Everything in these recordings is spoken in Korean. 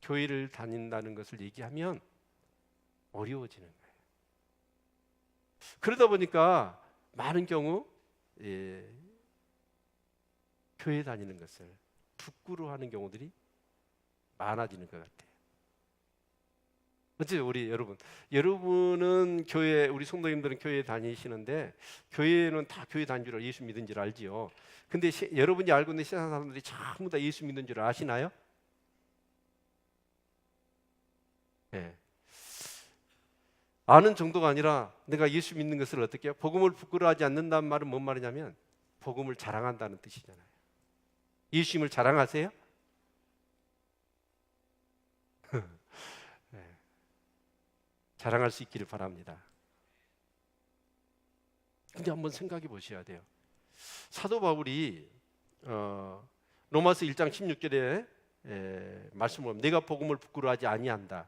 교회를 다닌다는 것을 얘기하면 어려워지는 거예요. 그러다 보니까 많은 경우 교회 다니는 것을 부끄러워하는 경우들이 많아지는 것 같아요. 어째 우리 여러분은 교회, 우리 성도님들은 교회 다니시는데 교회는 다 교회 다닌 줄 예수 믿은 줄 알지요. 근데 여러분이 알고 있는 세상 사람들이 전부 다 예수 믿는 줄 아시나요? 네. 아는 정도가 아니라 내가 예수 믿는 것을 어떻게 해요? 복음을 부끄러워하지 않는다는 말은 뭔 말이냐면 복음을 자랑한다는 뜻이잖아요. 예수님을 자랑하세요? 네. 자랑할 수 있기를 바랍니다. 근데 한번 생각해 보셔야 돼요. 사도 바울이 로마서 1장 16절에 말씀을 보면 내가 복음을 부끄러워하지 아니한다.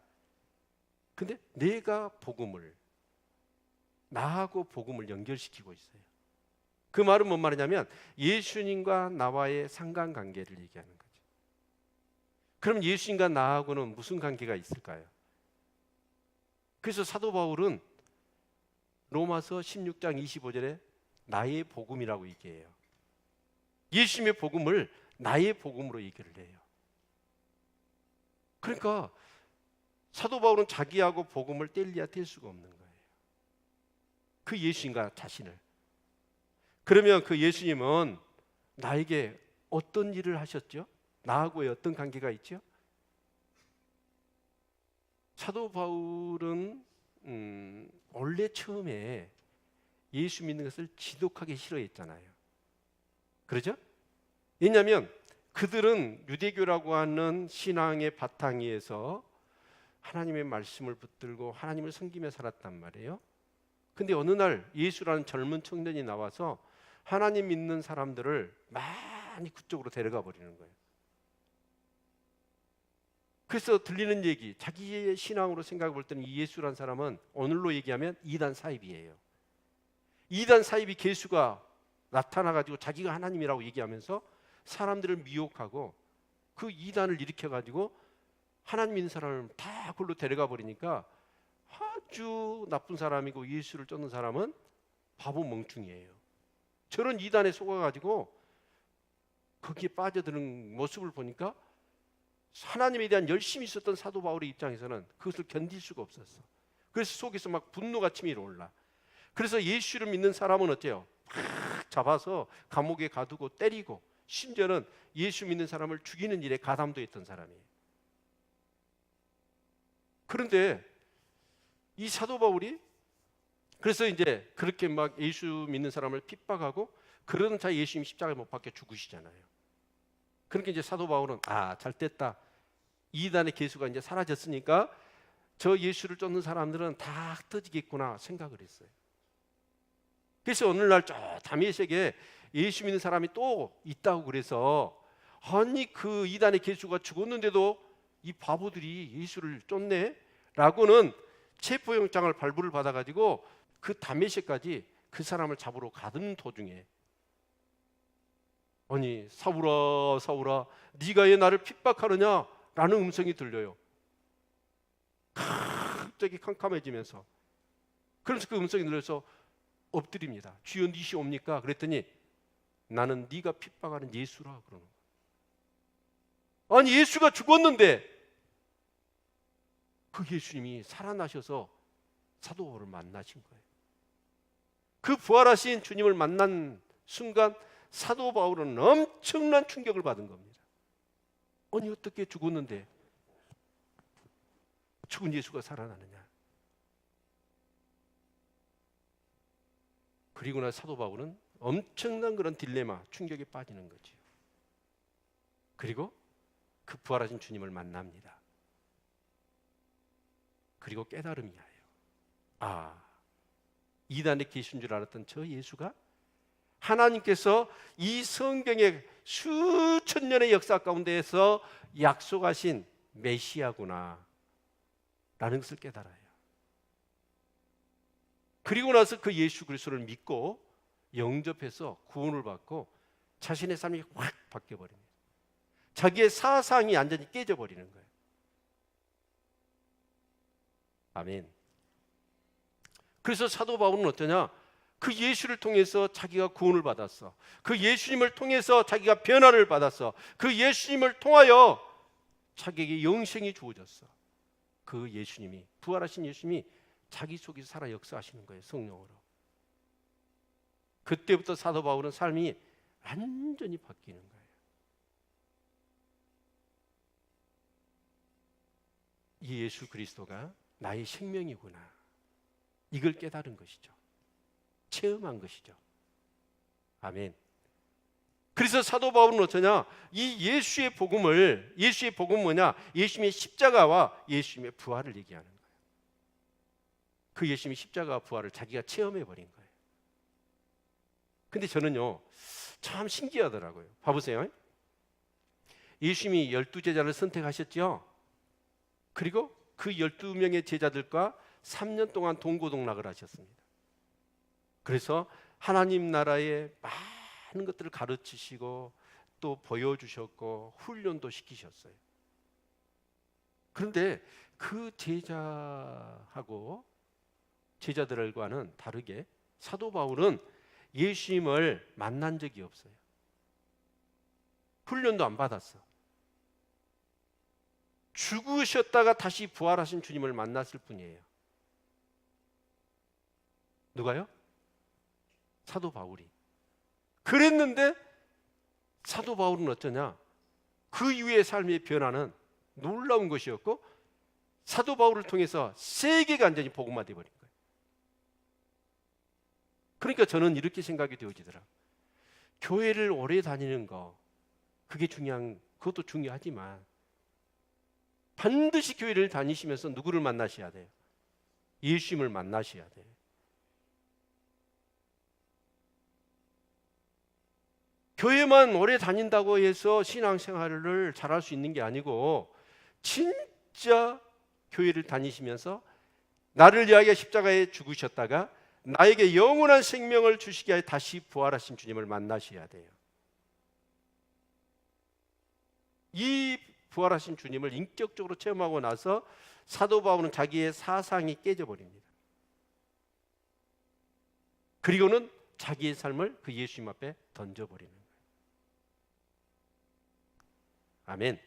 근데 내가 복음을, 나하고 복음을 연결시키고 있어요. 그 말은 뭔 말이냐면 예수님과 나와의 상관관계를 얘기하는 거죠. 그럼 예수님과 나하고는 무슨 관계가 있을까요? 그래서 사도 바울은 로마서 16장 25절에 나의 복음이라고 얘기해요. 예수님의 복음을 나의 복음으로 얘기를 해요. 그러니까 사도 바울은 자기하고 복음을 뗄래야 뗄 수가 없는 거예요. 그 예수님과 자신을. 그러면 그 예수님은 나에게 어떤 일을 하셨죠? 나하고의 어떤 관계가 있죠? 사도 바울은 원래 처음에 예수 믿는 것을 지독하게 싫어했잖아요. 그렇죠? 왜냐하면 그들은 유대교라고 하는 신앙의 바탕위에서 하나님의 말씀을 붙들고 하나님을 섬기며 살았단 말이에요. 근데 어느 날 예수라는 젊은 청년이 나와서 하나님 믿는 사람들을 많이 그쪽으로 데려가 버리는 거예요. 그래서 들리는 얘기, 자기의 신앙으로 생각해 볼 때는 이 예수라는 사람은 오늘로 얘기하면 이단 사입이에요. 이단 사입이 개수가 나타나가지고 자기가 하나님이라고 얘기하면서 사람들을 미혹하고 그 이단을 일으켜가지고 하나님 믿는 사람을 다 그걸로 데려가 버리니까 아주 나쁜 사람이고 예수를 쫓는 사람은 바보 멍충이에요. 저런 이단에 속아가지고 거기에 빠져드는 모습을 보니까 하나님에 대한 열심히 있었던 사도 바울의 입장에서는 그것을 견딜 수가 없었어. 그래서 속에서 막 분노가 치밀어 올라. 그래서 예수를 믿는 사람은 어때요? 막 잡아서 감옥에 가두고 때리고 심지어는 예수 믿는 사람을 죽이는 일에 가담도 했던 사람이에요. 그런데 이 사도 바울이 그래서 이제 그렇게 막 예수 믿는 사람을 핍박하고 그러는 자 예수님 십자가에 못 박혀 죽으시잖아요. 그러니까 이제 사도 바울은 잘 됐다. 이단의 개수가 이제 사라졌으니까 저 예수를 쫓는 사람들은 다 흩어지겠구나 생각을 했어요. 그래서 오늘날 저 다메섹에 예수 믿는 사람이 또 있다고 그래서 아니 그 이단의 개수가 죽었는데도 이 바보들이 예수를 쫓네? 라고는 체포영장을 발부를 받아가지고 그 다메섹까지 그 사람을 잡으러 가던 도중에 아니 사울아 사울아 네가 왜 나를 핍박하느냐? 라는 음성이 들려요. 갑자기 캄캄해지면서 그래서 그 음성이 들려서 엎드립니다. 주여 니시옵니까? 그랬더니 나는 네가 핍박하는 예수라 그러는 거예요. 아니 예수가 죽었는데 그 예수님이 살아나셔서 사도 바울을 만나신 거예요. 그 부활하신 주님을 만난 순간 사도 바울은 엄청난 충격을 받은 겁니다. 아니 어떻게 죽었는데 죽은 예수가 살아나느냐. 그리고 나 사도 바울은 엄청난 그런 딜레마, 충격에 빠지는 거죠. 그리고 그 부활하신 주님을 만납니다. 그리고 깨달음이 와요. 이단의 계신 줄 알았던 저 예수가 하나님께서 이 성경의 수천 년의 역사 가운데에서 약속하신 메시아구나 라는 것을 깨달아요. 그리고 나서 그 예수 그리스도를 믿고 영접해서 구원을 받고 자신의 삶이 확 바뀌어버립니다. 자기의 사상이 완전히 깨져버리는 거예요. 아멘. 그래서 사도 바울은 어떠냐? 그 예수를 통해서 자기가 구원을 받았어. 그 예수님을 통해서 자기가 변화를 받았어. 그 예수님을 통하여 자기에게 영생이 주어졌어. 그 예수님이, 부활하신 예수님이 자기 속에 살아 역사하시는 거예요, 성령으로. 그때부터 사도 바울은 삶이 완전히 바뀌는 거예요. 이 예수 그리스도가 나의 생명이구나, 이걸 깨달은 것이죠. 체험한 것이죠. 아멘. 그래서 사도 바울은 어쩌냐? 이 예수의 복음을, 예수의 복음은 뭐냐? 예수님의 십자가와 예수님의 부활을 얘기하는 거예요. 그 예수님의 십자가와 부활을 자기가 체험해 버린 거예요. 근데 저는요, 참 신기하더라고요. 봐보세요. 예수님이 12제자를 선택하셨죠. 그리고 그 12명의 제자들과 3년 동안 동고동락을 하셨습니다. 그래서 하나님 나라의 많은 것들을 가르치시고 또 보여주셨고 훈련도 시키셨어요. 그런데 그 제자들과는 다르게 사도 바울은 예수님을 만난 적이 없어요. 훈련도 안 받았어. 죽으셨다가 다시 부활하신 주님을 만났을 뿐이에요. 누가요? 사도 바울이. 그랬는데 사도 바울은 어쩌냐? 그 이후의 삶의 변화는 놀라운 것이었고, 사도 바울을 통해서 세계가 완전히 복음화돼 버린 거예요. 그러니까 저는 이렇게 생각이 되어지더라. 교회를 오래 다니는 거, 그것도 중요하지만 반드시 교회를 다니시면서 누구를 만나셔야 돼요? 예수님을 만나셔야 돼요. 교회만 오래 다닌다고 해서 신앙생활을 잘할 수 있는 게 아니고, 진짜 교회를 다니시면서 나를 위하여 십자가에 죽으셨다가 나에게 영원한 생명을 주시기 위해 다시 부활하신 주님을 만나셔야 돼요. 이 부활하신 주님을 인격적으로 체험하고 나서 사도 바울은 자기의 사상이 깨져버립니다. 그리고는 자기의 삶을 그 예수님 앞에 던져버리는 거예요. 아멘.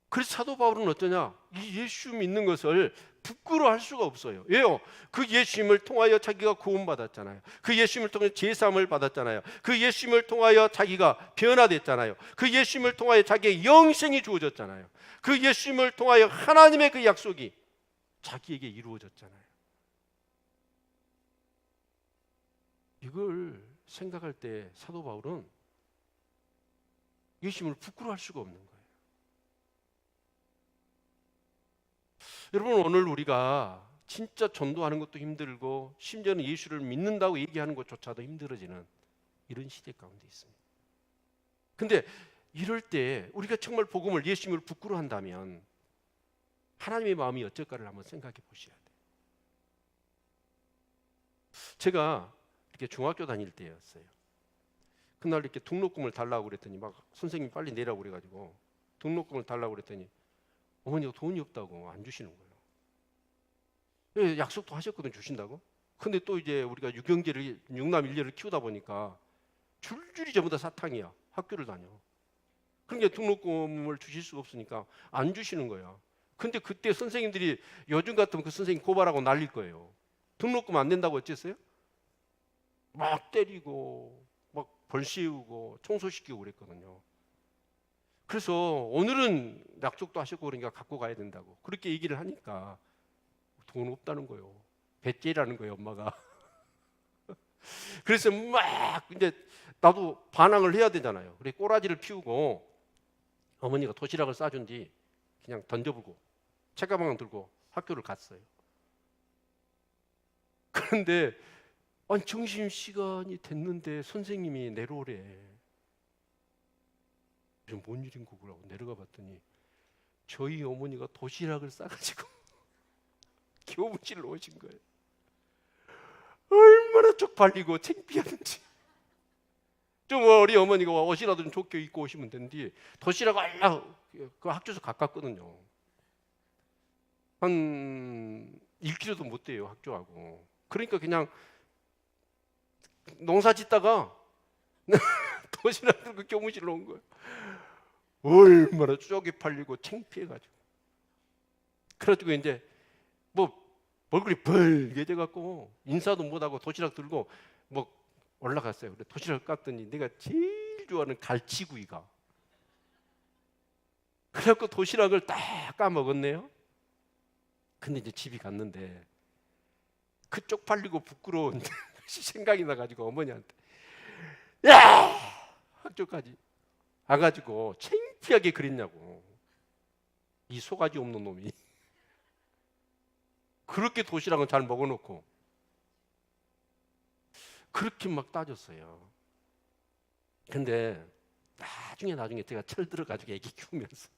그래서 사도 바울은 어떠냐? 이 예수 믿는 것을 부끄러워할 수가 없어요. 왜요? 그 예수님을 통하여 자기가 구원받았잖아요. 그 예수님을 통해 제사함을 받았잖아요. 그 예수님을 통하여 자기가 변화됐잖아요. 그 예수님을 통하여 자기의 영생이 주어졌잖아요. 그 예수님을 통하여 하나님의 그 약속이 자기에게 이루어졌잖아요. 이걸 생각할 때 사도 바울은 예수님을 부끄러워할 수가 없는 거예요. 여러분, 오늘 우리가 진짜 전도하는 것도 힘들고 심지어는 예수를 믿는다고 얘기하는 것조차도 힘들어지는 이런 시대 가운데 있습니다. 근데 이럴 때 우리가 정말 복음을, 예수님을 부끄러워한다면 하나님의 마음이 어쩔까를 한번 생각해 보셔야 돼요. 제가 이렇게 중학교 다닐 때였어요. 그날 이렇게 등록금을 달라고 그랬더니 막 선생님이 빨리 내라고 그래가지고 등록금을 달라고 그랬더니 어머니가 돈이 없다고 안 주시는 거예요. 예, 약속도 하셨거든, 주신다고. 근데 또 이제 우리가 육남 일녀를 키우다 보니까 줄줄이 전부 다 사탕이야. 학교를 다녀. 그러니까 등록금을 주실 수가 없으니까 안 주시는 거야. 근데 그때 선생님들이 요즘 같으면 그 선생님 고발하고 날릴 거예요. 등록금 안 낸다고 어쨌어요? 막 때리고 막 벌 씌우고 청소시키고 그랬거든요. 그래서 오늘은 약속도 하셨고 그러니까 갖고 가야 된다고 그렇게 얘기를 하니까 돈 없다는 거예요. 배째라는 거예요, 엄마가. 그래서 막 이제 나도 반항을 해야 되잖아요. 그래 꼬라지를 피우고 어머니가 도시락을 싸준 뒤 그냥 던져보고 책가방 들고 학교를 갔어요. 그런데 아니 점심시간이 됐는데 선생님이 내려오래. 뭔 일인 거라고 내려가 봤더니 저희 어머니가 도시락을 싸가지고 교무실로 오신 거예요. 얼마나 쪽팔리고 창피하는지. 좀 우리 어머니가 옷이라도 좀 좋게 입고 오시면 되는데 도시락 그 학교에서 가깝거든요. 한 1km도 못 돼요, 학교하고. 그러니까 그냥 농사 짓다가 도시락 들고 교무실로 온 거예요. 얼마나 쪼개 팔리고 창피해가지고. 그래가지고 이제 뭐 얼굴이 벌게져 갖고 인사도 못하고 도시락 들고 뭐 올라갔어요. 그래 도시락 깠더니 내가 제일 좋아하는 갈치구이가. 그래갖고 도시락을 딱 까먹었네요. 근데 이제 집에 갔는데 그 쪽팔리고 부끄러운 생각이 나가지고 어머니한테 야! 학교까지 와가지고 창피하게 그랬냐고. 이 소가지 없는 놈이 그렇게 도시락은 잘 먹어놓고 그렇게 막 따졌어요. 근데 나중에 제가 철 들어가지고 애기 키우면서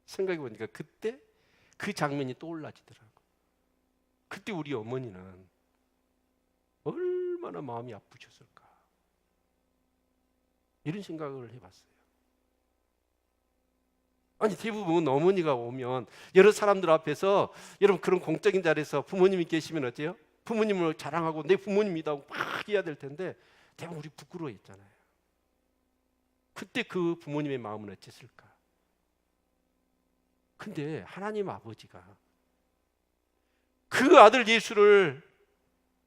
생각해보니까 그때 그 장면이 떠올라지더라고. 그때 우리 어머니는 얼마나 마음이 아프셨을까, 이런 생각을 해봤어요. 아니 대부분 어머니가 오면 여러 사람들 앞에서, 여러분 그런 공적인 자리에서 부모님이 계시면 어때요? 부모님을 자랑하고 내 부모님이라고 막 해야 될 텐데 대부분 우리 부끄러워했잖아요. 그때 그 부모님의 마음은 어땠을까? 근데 하나님 아버지가 그 아들 예수를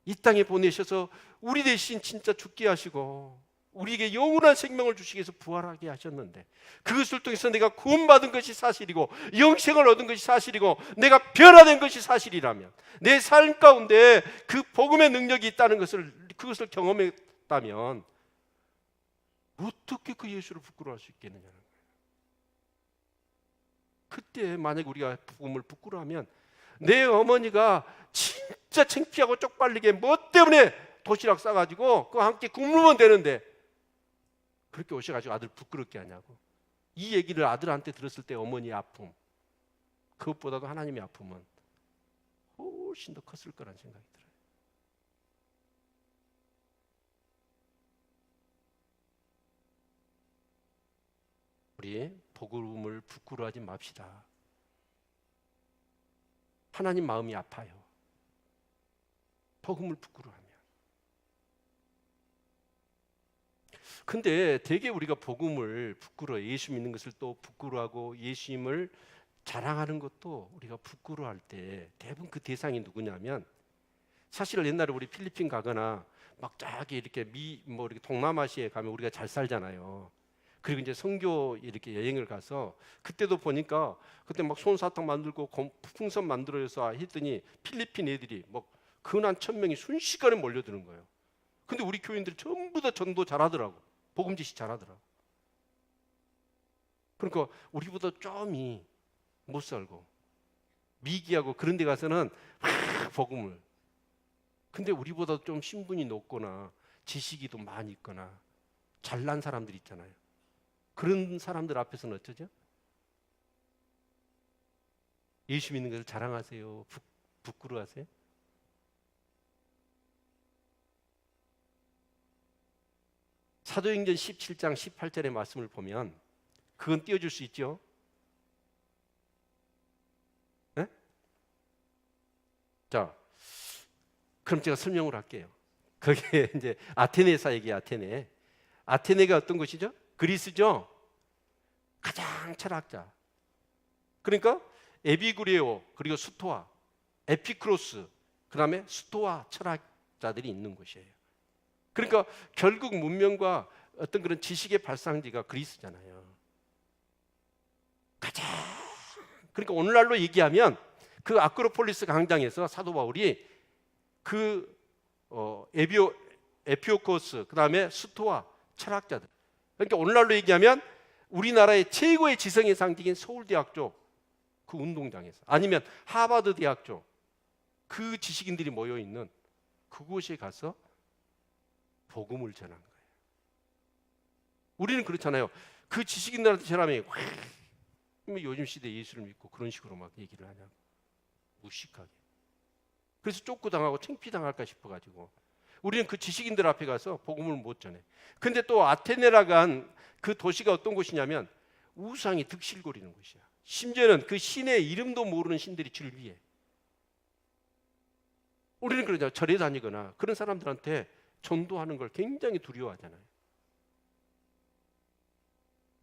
이 땅에 보내셔서 우리 대신 진짜 죽게 하시고 우리에게 영원한 생명을 주시기 위해서 부활하게 하셨는데, 그것을 통해서 내가 구원받은 것이 사실이고 영생을 얻은 것이 사실이고 내가 변화된 것이 사실이라면, 내 삶 가운데 그 복음의 능력이 있다는 것을, 그것을 경험했다면 어떻게 그 예수를 부끄러워할 수 있겠느냐는 거예요. 그때 만약 우리가 복음을 부끄러워하면 내 어머니가 진짜 창피하고 쪽팔리게 뭐 때문에 도시락 싸가지고 그거 함께 굶으면 되는데 그렇게 오셔가지고 아들 부끄럽게 하냐고. 이 얘기를 아들한테 들었을 때 어머니의 아픔, 그것보다도 하나님의 아픔은 훨씬 더 컸을 거란 생각이 들어요. 우리 복음을 부끄러워하지 맙시다. 하나님 마음이 아파요, 복음을 부끄러워하면. 근데 되게 우리가 복음을 부끄러워, 예수 믿는 것을 또 부끄러워하고 예수님을 자랑하는 것도 우리가 부끄러워할 때 대부분 그 대상이 누구냐면, 사실 옛날에 우리 필리핀 가거나 막 저기 이렇게 이렇게 동남아시아에 가면 우리가 잘 살잖아요. 그리고 이제 선교 이렇게 여행을 가서 그때도 보니까 그때 막 솜사탕 만들고 풍선 만들어서 했더니 필리핀 애들이 막 근한 1,000명이 순식간에 몰려드는 거예요. 근데 우리 교인들이 전부 다 전도 잘하더라고. 복음 지시 잘하더라고. 그러니까 우리보다 좀이 못 살고 미기하고 그런 데 가서는 막 복음을. 근데 우리보다 좀 신분이 높거나 지식이 좀 많이 있거나 잘난 사람들 있잖아요. 그런 사람들 앞에서는 어쩌죠? 예수 믿는 것을 자랑하세요? 부끄러워하세요? 사도행전 17장 18절의 말씀을 보면 그건 띄워줄 수 있죠? 네? 자, 그럼 제가 설명을 할게요. 거기에 이제 아테네 사역이에요. 아테네가 어떤 곳이죠? 그리스죠. 가장 철학자. 그러니까 에비구레오, 그리고 스토아, 에피크로스, 그 다음에 스토아 철학자들이 있는 곳이에요. 그러니까 결국 문명과 어떤 그런 지식의 발상지가 그리스잖아요. 가장. 그러니까 오늘날로 얘기하면 그 아크로폴리스 광장에서 사도 바울이 그 에피오코스, 그 다음에 스토아 철학자들. 그러니까 오늘날로 얘기하면 우리나라의 최고의 지성의 상징인 서울대학 쪽 그 운동장에서, 아니면 하버드 대학 쪽 그 지식인들이 모여 있는 그곳에 가서 복음을 전한 거예요. 우리는 그렇잖아요. 그 지식인들한테 전하면 요즘 시대 예수를 믿고 그런 식으로 막 얘기를 하냐고, 무식하게. 그래서 쫓고 당하고 창피당할까 싶어가지고 우리는 그 지식인들 앞에 가서 복음을 못 전해. 근데 또 아테네라고 한 그 도시가 어떤 곳이냐면 우상이 득실거리는 곳이야. 심지어는 그 신의 이름도 모르는 신들이 즐비해. 우리는 그러죠. 절에 다니거나 그런 사람들한테 전도하는 걸 굉장히 두려워하잖아요.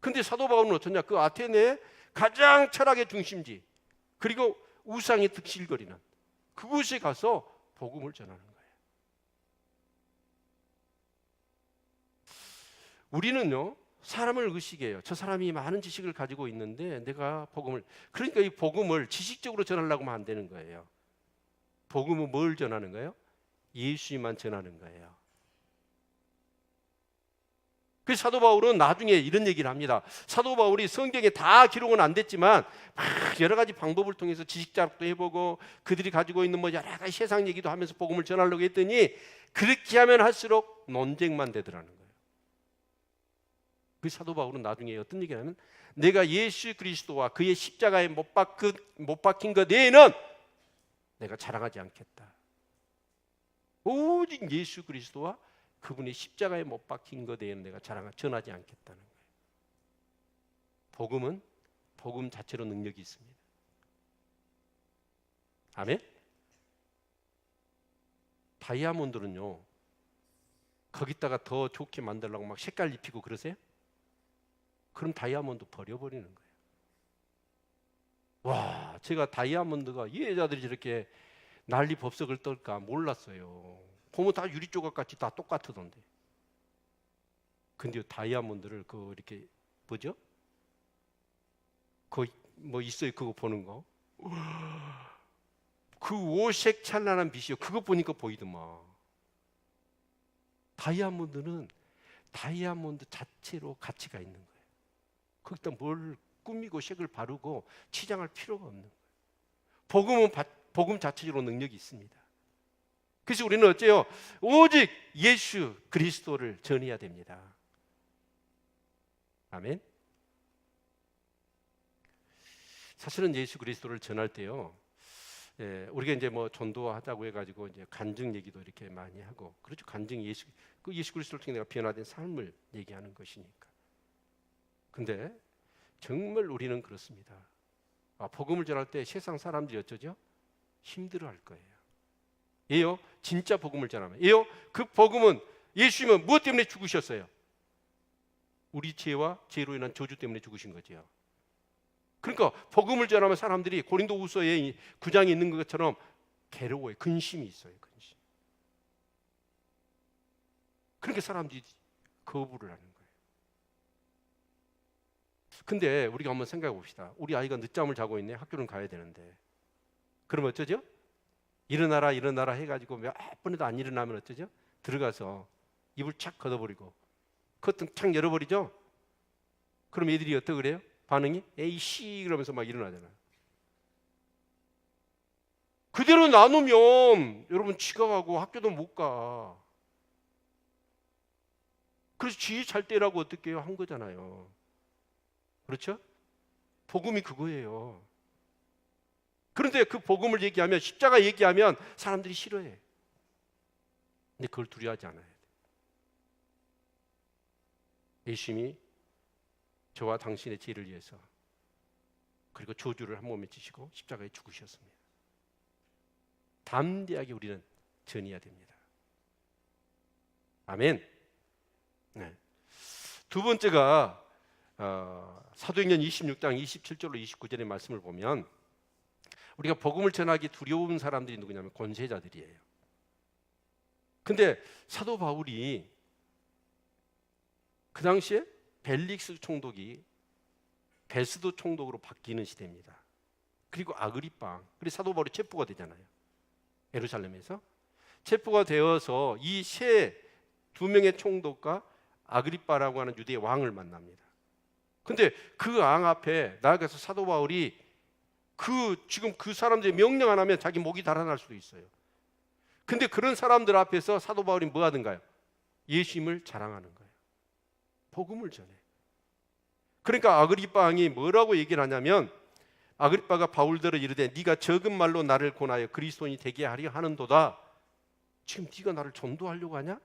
근데 사도 바울은 어쩌냐? 그 아테네의 가장 철학의 중심지, 그리고 우상이 득실거리는 그곳에 가서 복음을 전하는 거예요. 우리는요, 사람을 의식해요. 저 사람이 많은 지식을 가지고 있는데 내가 복음을, 그러니까 이 복음을 지식적으로 전하려고 하면 안 되는 거예요. 복음은 뭘 전하는 거예요? 예수님만 전하는 거예요. 그래서 사도 바울은 나중에 이런 얘기를 합니다. 사도 바울이 성경에 다 기록은 안 됐지만 막 여러 가지 방법을 통해서 지식 자력도 해보고 그들이 가지고 있는 뭐 여러 가지 세상 얘기도 하면서 복음을 전하려고 했더니 그렇게 하면 할수록 논쟁만 되더라는 거예요. 그 사도 바울은 나중에 어떤 얘기를 하면, 내가 예수 그리스도와 그의 십자가에 못 박힌 것 외에는 내가 자랑하지 않겠다. 오직 예수 그리스도와 그분의 십자가에 못 박힌 것 외에는 내가 전하지 않겠다는 거예요. 복음은 복음 자체로 능력이 있습니다. 아멘? 다이아몬드는요, 거기다가 더 좋게 만들려고 막 색깔 입히고 그러세요? 그럼 다이아몬드 버려버리는 거예요. 와, 제가 다이아몬드가 이 여자들이 저렇게 난리 법석을 떨까 몰랐어요. 보면 다 유리 조각같이 다 똑같던데. 근데 다이아몬드를 그 이렇게 뭐죠? 그 뭐 있어요, 그거 보는 거. 그 오색 찬란한 빛이요, 그거 보니까 보이더만. 다이아몬드는 다이아몬드 자체로 가치가 있는 거예요. 거기다 뭘 꾸미고 색을 바르고 치장할 필요가 없는 거예요. 복음은 복음 자체적으로 능력이 있습니다. 그래서 우리는 어째요? 오직 예수 그리스도를 전해야 됩니다. 아멘. 사실은 예수 그리스도를 전할 때요, 우리가 이제 뭐 전도하자고 해가지고 이제 간증 얘기도 이렇게 많이 하고 그렇죠. 간증 예수 그리스도를 통해 내가 변화된 삶을 얘기하는 것이니까. 근데 정말 우리는 그렇습니다. 복음을 전할 때 세상 사람들이 어쩌죠? 힘들어할 거예요. 예요? 진짜 복음을 전하면. 예요? 그 복음은 예수님은 무엇 때문에 죽으셨어요? 우리 죄와 죄로 인한 저주 때문에 죽으신 거죠. 그러니까 복음을 전하면 사람들이 고린도후서에 9장에 있는 것처럼 괴로워요. 근심이 있어요. 근심. 그러니까 사람들이 거부를 하는 거예요. 근데 우리가 한번 생각해 봅시다. 우리 아이가 늦잠을 자고 있네. 학교는 가야 되는데. 그럼 어쩌죠? 일어나라 해가지고 몇 번에도 안 일어나면 어쩌죠? 들어가서 이불 착 걷어버리고 커튼 착 열어버리죠? 그럼 애들이 어떻게 그래요? 반응이? 에이씨 그러면서 막 일어나잖아요. 그대로 놔놓으면 여러분 지각하고 학교도 못 가. 그래서 지 잘 때라고 어떻게 해요? 한 거잖아요. 그렇죠? 복음이 그거예요. 그런데 그 복음을 얘기하면, 십자가 얘기하면 사람들이 싫어해. 근데 그걸 두려워하지 않아야 돼. 예수님이 저와 당신의 죄를 위해서, 그리고 저주를 한 몸에 지시고 십자가에 죽으셨습니다. 담대하게 우리는 전해야 됩니다. 아멘. 네. 두 번째가 사도행전 26장 27절로 29절의 말씀을 보면, 우리가 복음을 전하기 두려운 사람들이 누구냐면 권세자들이에요. 근데 사도 바울이 그 당시에 벨릭스 총독이 베스도 총독으로 바뀌는 시대입니다. 그리고 아그리빠, 그리고 사도 바울이 체포가 되잖아요. 예루살렘에서 체포가 되어서 이 두 명의 총독과 아그리빠라고 하는 유대의 왕을 만납니다. 근데 그 왕 앞에 나아가서 사도 바울이 지금 그 사람들이 명령 안 하면 자기 목이 달아날 수도 있어요. 근데 그런 사람들 앞에서 사도 바울이 뭐 하던가요? 예수님을 자랑하는 거예요. 복음을 전해. 그러니까 아그리빠 왕이 뭐라고 얘기를 하냐면, 아그리빠가 바울더러 이르되 네가 적은 말로 나를 권하여 그리스도인이 되게 하려 하는도다. 지금 네가 나를 전도하려고 하냐?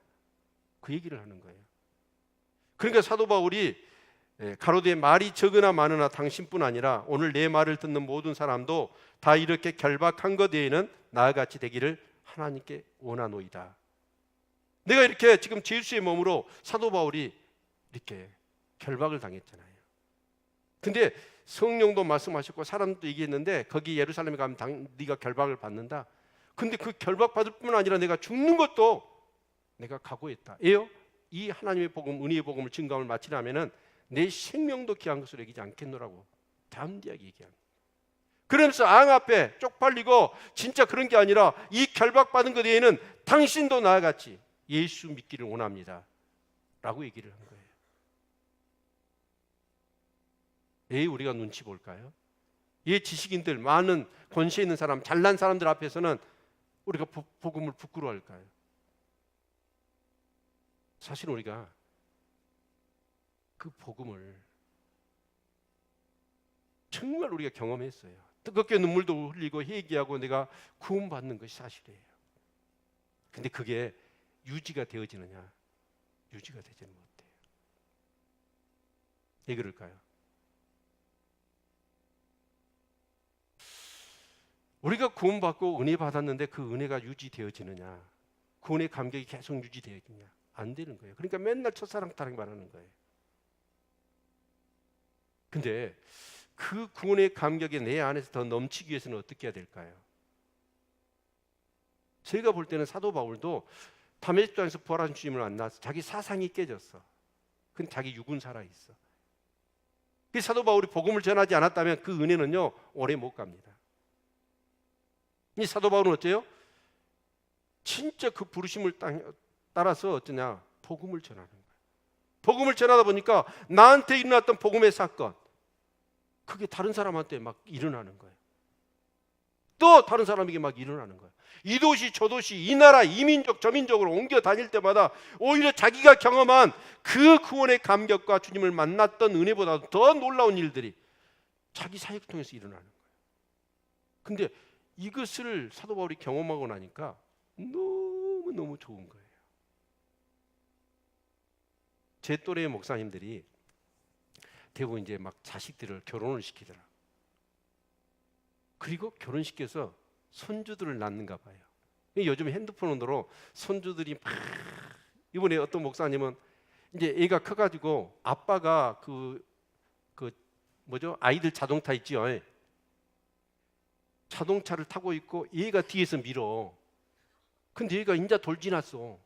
그 얘기를 하는 거예요. 그러니까 사도 바울이 가로되 말이 적으나 많으나 당신뿐 아니라 오늘 내 말을 듣는 모든 사람도 다 이렇게 결박한 것 외에는 나와 같이 되기를 하나님께 원하노이다. 내가 이렇게 지금 제수의 몸으로 사도 바울이 이렇게 결박을 당했잖아요. 근데 성령도 말씀하셨고 사람도 얘기했는데 거기 예루살렘에 가면 네가 결박을 받는다. 근데 그 결박 받을 뿐만 아니라 내가 죽는 것도 내가 각오했다. 예요? 이 하나님의 복음, 은혜의 복음을 증거함을 마치려면은 내 생명도 귀한 것으로 여기지 않겠노라고 담대하게 얘기합니다. 그러면서 앙 앞에 쪽팔리고 진짜 그런 게 아니라 이 결박받은 것 외에는 당신도 나와 같이 예수 믿기를 원합니다 라고 얘기를 한 거예요. 우리가 눈치 볼까요? 지식인들, 많은 권세 있는 사람, 잘난 사람들 앞에서는 우리가 복음을 부끄러워할까요? 사실 우리가 그 복음을 정말 우리가 경험했어요. 뜨겁게 눈물도 흘리고 회개하고 내가 구원받는 것이 사실이에요. 근데 그게 유지가 되어지느냐? 유지가 되지는 못해요. 왜 그럴까요? 우리가 구원받고 은혜 받았는데 그 은혜가 유지되어지느냐? 구원의 감격이 계속 유지되어지느냐? 안 되는 거예요. 그러니까 맨날 첫사랑 타령만 하는 거예요. 근데 그 구원의 감격이 내 안에서 더 넘치기 위해서는 어떻게 해야 될까요? 제가 볼 때는 사도 바울도 다메섹도에서 부활한 주님을 만나서 자기 사상이 깨졌어. 근데 자기 육은 살아있어. 그 사도 바울이 복음을 전하지 않았다면 그 은혜는요 오래 못 갑니다. 이 사도 바울은 어째요? 진짜 그 부르심을 따라서 어쩌냐? 복음을 전하는 거예요. 복음을 전하다 보니까 나한테 일어났던 복음의 사건, 그게 다른 사람한테 막 일어나는 거예요. 또 다른 사람에게 막 일어나는 거예요. 이 도시 저 도시 이 나라 이 민족 저 민족으로 옮겨 다닐 때마다 오히려 자기가 경험한 그 구원의 감격과 주님을 만났던 은혜보다 더 놀라운 일들이 자기 사역 통해서 일어나는 거예요. 근데 이것을 사도 바울이 경험하고 나니까 너무너무 좋은 거예요. 제 또래의 목사님들이 대부분 이제 막 자식들을 결혼을 시키더라. 그리고 결혼시켜서 손주들을 낳는가 봐요. 요즘 핸드폰으로 손주들이 막, 이번에 어떤 목사님은 이제 애가 커가지고 아빠가 아이들 자동차 있지요. 자동차를 타고 있고 얘가 뒤에서 밀어. 근데 얘가 인자 돌 지났어.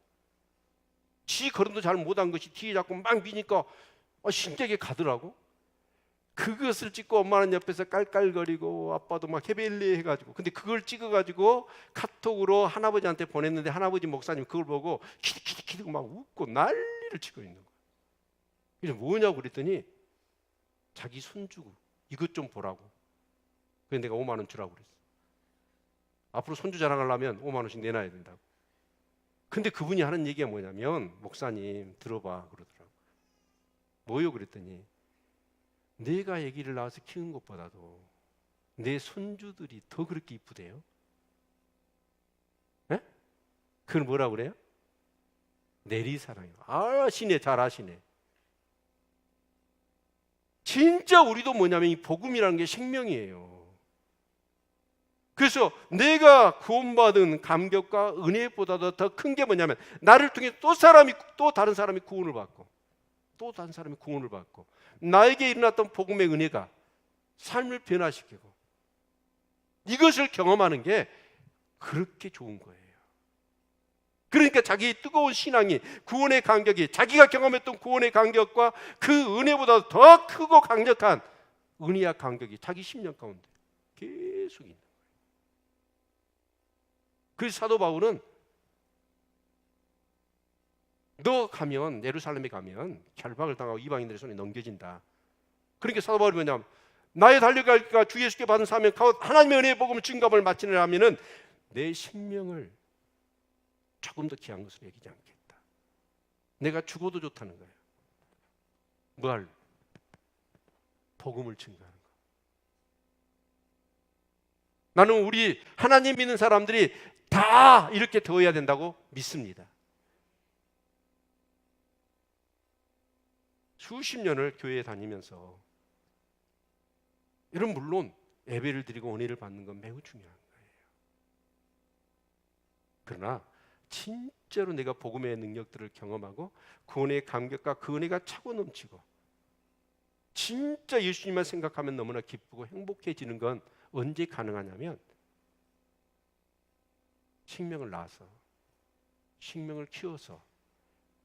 지 걸음도 잘 못한 것이 뒤에 자꾸 막 미니까 신기하게 가더라고. 그것을 찍고 엄마는 옆에서 깔깔거리고 아빠도 막 헤벨레 해가지고, 근데 그걸 찍어가지고 카톡으로 할아버지한테 보냈는데 할아버지 목사님 그걸 보고 키득키득키득 막 웃고 난리를 치고 있는 거야. 그래서 뭐냐고 그랬더니 자기 손주고 이것 좀 보라고. 그래서 내가 5만 원 주라고 그랬어. 앞으로 손주 자랑하려면 5만 원씩 내놔야 된다고. 근데 그분이 하는 얘기가 뭐냐면, 목사님 들어봐 그러더라고. 뭐요 그랬더니, 내가 아기를 낳아서 키운 것보다도 내 손주들이 더 그렇게 이쁘대요. 에? 그걸 뭐라고 그래요? 내리사랑이요. 아시네, 잘 아시네. 진짜 우리도 뭐냐면 이 복음이라는 게 생명이에요. 그래서 내가 구원받은 감격과 은혜보다도 더 큰 게 뭐냐면, 나를 통해 또 다른 사람이 구원을 받고, 또 다른 사람이 구원을 받고, 나에게 일어났던 복음의 은혜가 삶을 변화시키고, 이것을 경험하는 게 그렇게 좋은 거예요. 그러니까 자기의 뜨거운 신앙이, 구원의 감격이, 자기가 경험했던 구원의 감격과 그 은혜보다 더 크고 강력한 은혜와 감격이 자기 심령 가운데 계속 있는 거예요. 그래서 사도 바울은 너 가면, 예루살렘에 가면 결박을 당하고 이방인들의 손에 넘겨진다. 그러니까 사도 바울이 뭐냐면, 나의 달려갈 길과 주 예수께 받은 사명 하나님의 은혜의 복음을 증거함을 마치려면은 내 생명을 조금 더 귀한 것으로 여기지 않겠다. 내가 죽어도 좋다는 거예요. 뭘? 복음을 증거하는 거. 나는 우리 하나님 믿는 사람들이 다 이렇게 되어야 된다고 믿습니다. 수십 년을 교회에 다니면서 이런 물론 예배를 드리고 은혜를 받는 건 매우 중요한 거예요. 그러나 진짜로 내가 복음의 능력들을 경험하고 그 은혜의 감격과 그 은혜가 차고 넘치고 진짜 예수님만 생각하면 너무나 기쁘고 행복해지는 건 언제 가능하냐면 생명을 낳아서 생명을 키워서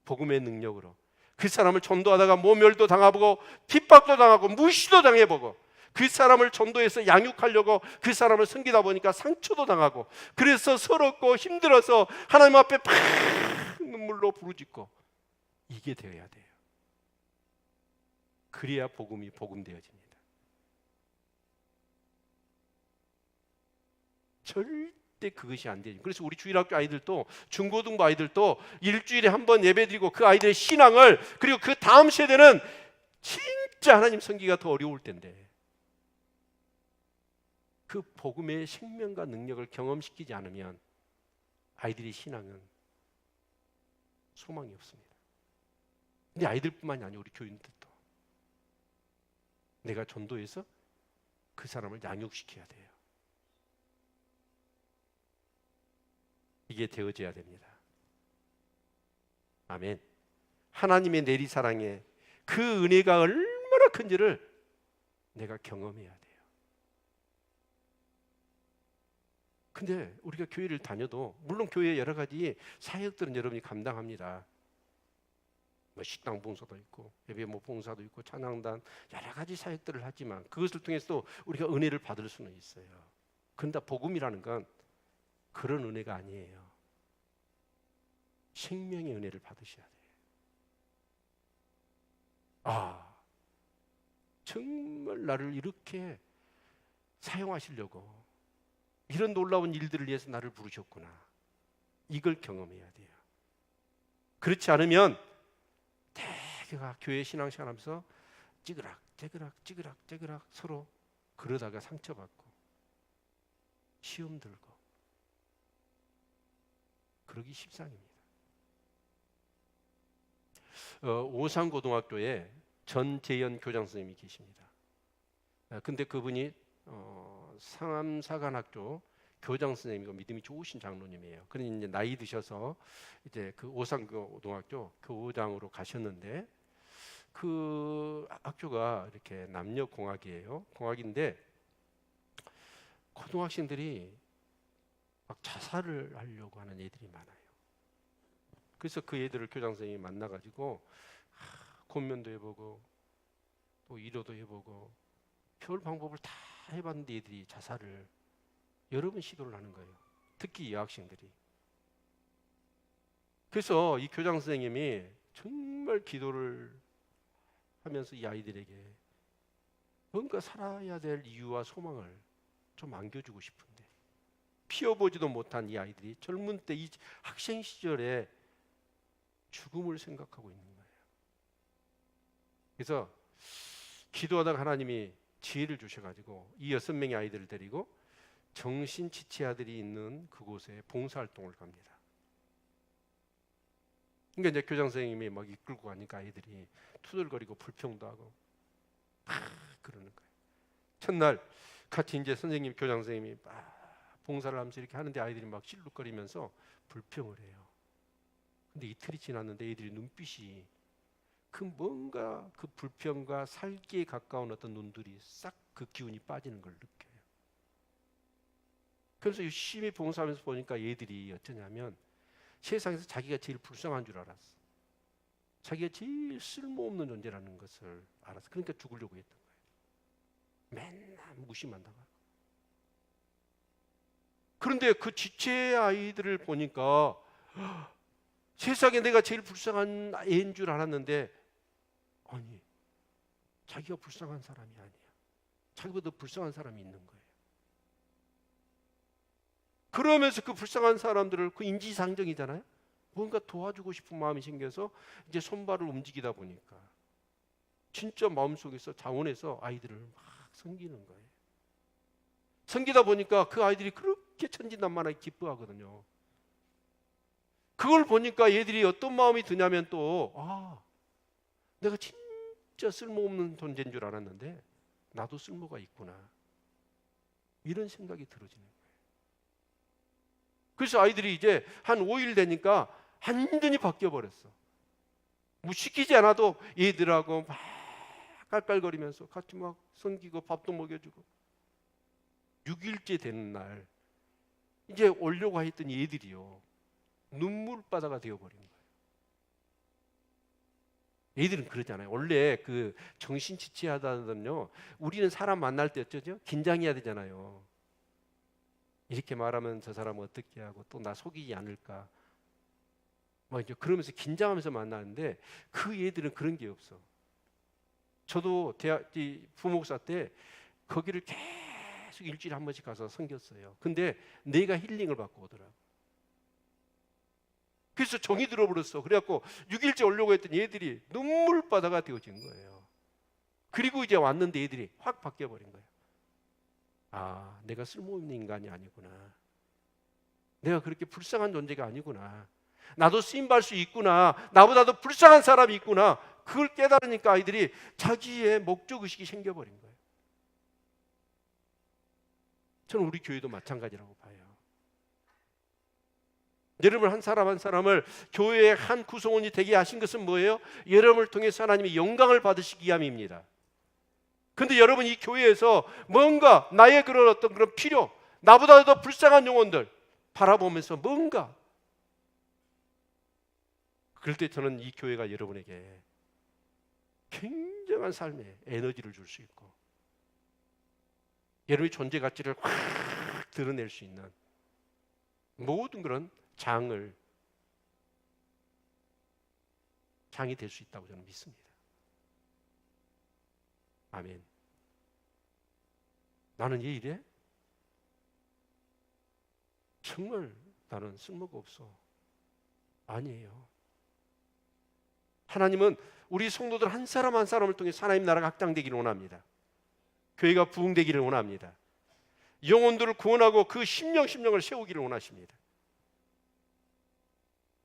복음의 능력으로 그 사람을 전도하다가 모멸도 당하고 핍박도 당하고 무시도 당해보고 그 사람을 전도해서 양육하려고 그 사람을 섬기다 보니까 상처도 당하고 그래서 서럽고 힘들어서 하나님 앞에 팍 눈물로 부르짖고 이게 되어야 돼요. 그래야 복음이 복음되어집니다. 절대 그것이 안 되죠. 그래서 우리 주일학교 아이들도 중고등부 아이들도 일주일에 한 번 예배드리고 그 아이들의 신앙을 그리고 그 다음 세대는 진짜 하나님 섬기기가 더 어려울 텐데 그 복음의 생명과 능력을 경험시키지 않으면 아이들의 신앙은 소망이 없습니다. 근데 아이들뿐만이 아니고 우리 교인들도 내가 전도해서 그 사람을 양육시켜야 돼요. 이게 되어져야 됩니다. 아멘. 하나님의 내리사랑에 그 은혜가 얼마나 큰지를 내가 경험해야 돼요. 근데 우리가 교회를 다녀도 물론 교회에 여러 가지 사역들은 여러분이 감당합니다. 뭐 식당 봉사도 있고 예배 뭐 봉사도 있고 찬양단 여러 가지 사역들을 하지만 그것을 통해서 우리가 은혜를 받을 수는 있어요. 그런데 복음이라는 건 그런 은혜가 아니에요. 생명의 은혜를 받으셔야 돼요. 아, 정말 나를 이렇게 사용하시려고 이런 놀라운 일들을 위해서 나를 부르셨구나. 이걸 경험해야 돼요. 그렇지 않으면 대개가 교회 신앙생활 하면서 찌그락 서로 그러다가 상처받고 시험 들고 그러기 십상입니다. 오산고등학교에 전재현 교장 선생님이 계십니다. 근데 그분이 상암사관학교 교장 선생님이고 믿음이 좋으신 장로님이에요. 그러니 이제 나이 드셔서 이제 그 오산고등학교 교장으로 가셨는데 그 학교가 이렇게 남녀 공학이에요. 공학인데 고등학생들이 막 자살을 하려고 하는 애들이 많아요. 그래서 그 애들을 교장 선생님이 만나가지고 권면도 해보고 또 위로도 해보고 별 방법을 다 해봤는데 애들이 자살을 여러 번 시도를 하는 거예요. 특히 여학생들이. 그래서 이 교장 선생님이 정말 기도를 하면서 이 아이들에게 뭔가 살아야 될 이유와 소망을 좀 안겨주고 싶은데 피워보지도 못한 이 아이들이 젊은 때 이 학생 시절에 죽음을 생각하고 있는 거예요. 그래서 기도하다가 하나님이 지혜를 주셔가지고 이 6명의 아이들을 데리고 정신지체아들이 있는 그곳에 봉사활동을 갑니다. 그러니까 이제 교장 선생님이 막 이끌고 가니까 아이들이 투덜거리고 불평도 하고 그러는 거예요. 첫날 같이 이제 선생님, 교장 선생님이 막 봉사를 하면서 이렇게 하는데 아이들이 막 실룩거리면서 불평을 해요. 근데 이틀이 지났는데 애들이 눈빛이 그 뭔가 그 불평과 살기에 가까운 어떤 눈들이 싹 그 기운이 빠지는 걸 느껴요. 그래서 열심히 봉사하면서 보니까 얘들이 어쩌냐면 세상에서 자기가 제일 불쌍한 줄 알았어. 자기가 제일 쓸모없는 존재라는 것을 알았어. 그러니까 죽으려고 했던 거예요. 맨날 무심한다고. 그런데 그 지체 아이들을 보니까 세상에 내가 제일 불쌍한 애인 줄 알았는데 아니, 자기가 불쌍한 사람이 아니야. 자기보다 불쌍한 사람이 있는 거예요. 그러면서 그 불쌍한 사람들을 그 인지상정이잖아요. 뭔가 도와주고 싶은 마음이 생겨서 이제 손발을 움직이다 보니까 진짜 마음속에서 자원해서 아이들을 막 섬기는 거예요. 섬기다 보니까 그 아이들이 그렇게 천진난만하게 기뻐하거든요. 그걸 보니까 얘들이 어떤 마음이 드냐면 또 내가 진짜 진짜 쓸모없는 존재인 줄 알았는데 나도 쓸모가 있구나, 이런 생각이 들어지는 거예요. 그래서 아이들이 이제 한 5일 되니까 완전히 바뀌어 버렸어. 뭐 시키지 않아도 얘들하고 막 깔깔거리면서 같이 막 섬기고 밥도 먹여주고, 6일째 되는 날 이제 오려고 했던 얘들이요, 눈물바다가 되어버린 거예요. 얘들은 그러잖아요. 원래 그 정신지체하다는요, 우리는 사람 만날 때 어쩌죠? 긴장해야 되잖아요. 이렇게 말하면 저 사람은 어떻게 하고 또 나 속이지 않을까, 뭐 이제 그러면서 긴장하면서 만나는데 그 얘들은 그런 게 없어. 저도 대학 부목사 때 거기를 계속 일주일에 한 번씩 가서 섬겼어요. 근데 내가 힐링을 받고 오더라고. 그래서 정이 들어버렸어. 그래갖고 6일째 오려고 했더니 얘들이 눈물바다가 되어진 거예요. 그리고 이제 왔는데 얘들이 확 바뀌어버린 거예요. 아, 내가 쓸모있는 인간이 아니구나, 내가 그렇게 불쌍한 존재가 아니구나, 나도 쓰임받을 수 있구나, 나보다도 불쌍한 사람이 있구나, 그걸 깨달으니까 아이들이 자기의 목적의식이 생겨버린 거예요. 저는 우리 교회도 마찬가지라고 봐요. 여러분 한 사람 한 사람을 교회의 한 구성원이 되게 하신 것은 뭐예요? 여러분을 통해서 하나님이 영광을 받으시기 위함입니다. 근데 여러분 이 교회에서 뭔가 나의 그런 어떤 그런 필요, 나보다 더 불쌍한 영혼들 바라보면서 뭔가, 그럴 때 저는 이 교회가 여러분에게 굉장한 삶의 에너지를 줄 수 있고 여러분의 존재 가치를 확 드러낼 수 있는 모든 그런 장이 될 수 있다고 저는 믿습니다. 아멘. 나는 왜 이래? 정말 나는 쓸모가 없어. 아니에요. 하나님은 우리 성도들 한 사람 한 사람을 통해 하나님 나라가 확장되기를 원합니다. 교회가 부흥되기를 원합니다. 영혼들을 구원하고 그 심령을 세우기를 원하십니다.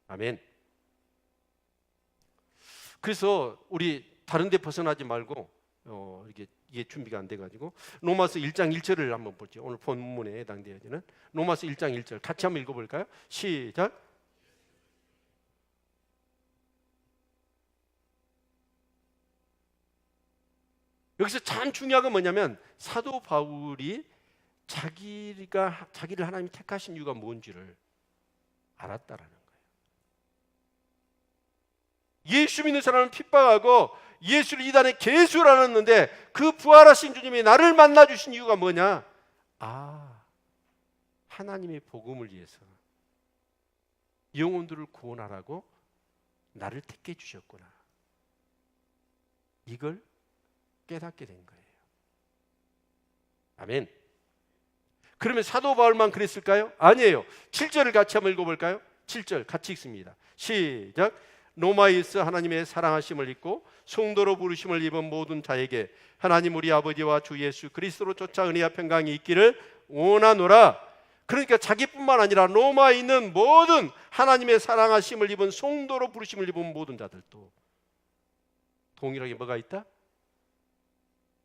아멘. 그래서 우리 다른 데 벗어나지 말고 이게 준비가 안 돼가지고 로마서 1장 1절을 한번 보죠. 오늘 본문에 해당되어지는 로마서 1장 1절 같이 한번 읽어볼까요? 시작. 여기서 참 중요한 건 뭐냐면 사도 바울이 자기를 하나님이 택하신 이유가 뭔지를 알았다라는 거예요. 예수 믿는 사람은 핍박하고 예수를 이단에 계수를 하는데 그 부활하신 주님이 나를 만나주신 이유가 뭐냐? 아, 하나님의 복음을 위해서 영혼들을 구원하라고 나를 택해 주셨구나, 이걸 깨닫게 된 거예요. 아멘. 그러면 사도 바울만 그랬을까요? 아니에요. 7절을 같이 한번 읽어볼까요? 7절 같이 읽습니다. 시작. 로마에서 하나님의 사랑하심을 입고 성도로 부르심을 입은 모든 자에게 하나님 우리 아버지와 주 예수 그리스도로 쫓아 은혜와 평강이 있기를 원하노라. 그러니까 자기뿐만 아니라 로마에 있는 모든 하나님의 사랑하심을 입은 성도로 부르심을 입은 모든 자들도 동일하게 뭐가 있다?